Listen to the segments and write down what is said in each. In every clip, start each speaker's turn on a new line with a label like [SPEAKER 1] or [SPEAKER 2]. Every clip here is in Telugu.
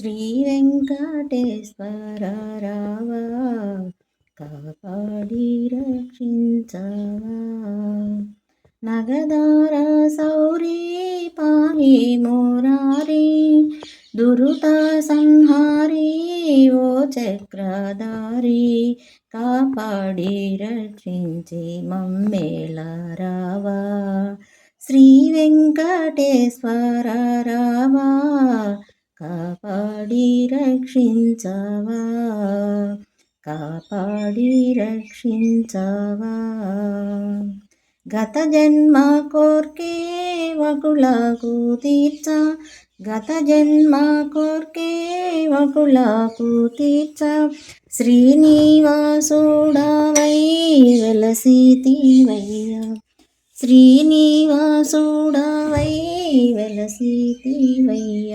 [SPEAKER 1] శ్రీ వెంకటేశ్వర రావా, కాపాడి రక్షించవా. నగదార సౌరీ పాహి మురారి, దురుత సంహారి ఓ చక్రధారి, కాపాడి రక్షించి మమ్మేళ రావా. శ్రీ వెంకటేశ్వర రావా, కాపాడి రక్షించవా, కాపాడి రక్షించవా. గత జన్మ కోర్కే వకులకు తీర్చ, గత జన్మ కోర్కే వకులకు తీర్చ, శ్రీనివాసుడవై వెలసితివయ్య, శ్రీనివాసుడవై వెలసితివయ్య.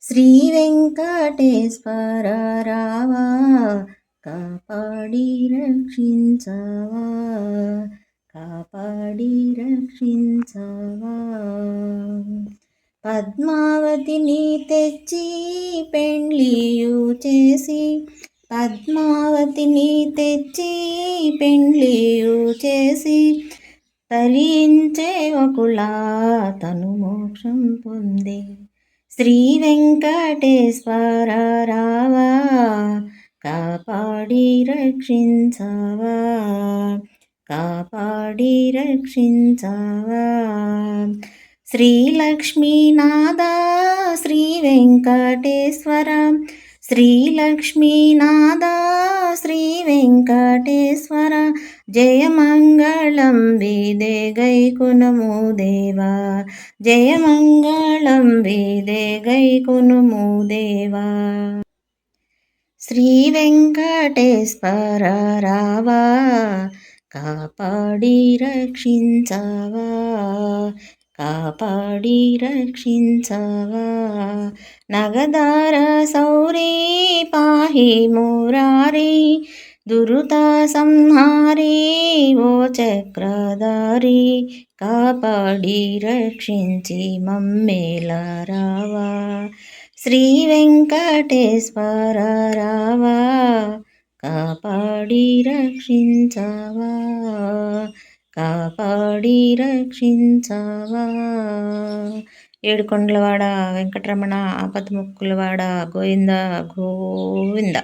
[SPEAKER 1] శ్రీ వెంకటేశ్వర రావా, కాపాడి రక్షించవా, కాపాడి రక్షించవా. పద్మావతిని తెచ్చి పెండ్లియు చేసి, పద్మావతిని తెచ్చి పెండ్లియు చేసి, తరించే వకుల తను మోక్షం పొందే. శ్రీ వెంకటేశ్వర రావా, కాపాడి రక్షించవా, కాపాడి రక్షించవా. శ్రీలక్ష్మీనాథ శ్రీ వెంకటేశ్వర, శ్రీలక్ష్మీనాథ శ్రీ వెంకటేశ్వర, జయమంగళం వీదే గైకునుము దేవా, జయమంగళం వీదే గైకునుము దేవా. శ్రీ వెంకటేశ్వర రావా, కాపాడి రక్షించవా, కాపాడి రక్షించవా. నగదార సౌరీ పాహి మురారి, దురుత సంహారి ఓ చక్రధారి, కాపాడి రక్షించి మమ్మేళ రావా. శ్రీ వెంకటేశ్వర రావా, కాపాడి రక్షించవా, కాపాడి రక్షించవా. ఏడుకొండలవాడ వెంకటరమణ, ఆపదముక్కులవాడ గోవింద గోవింద.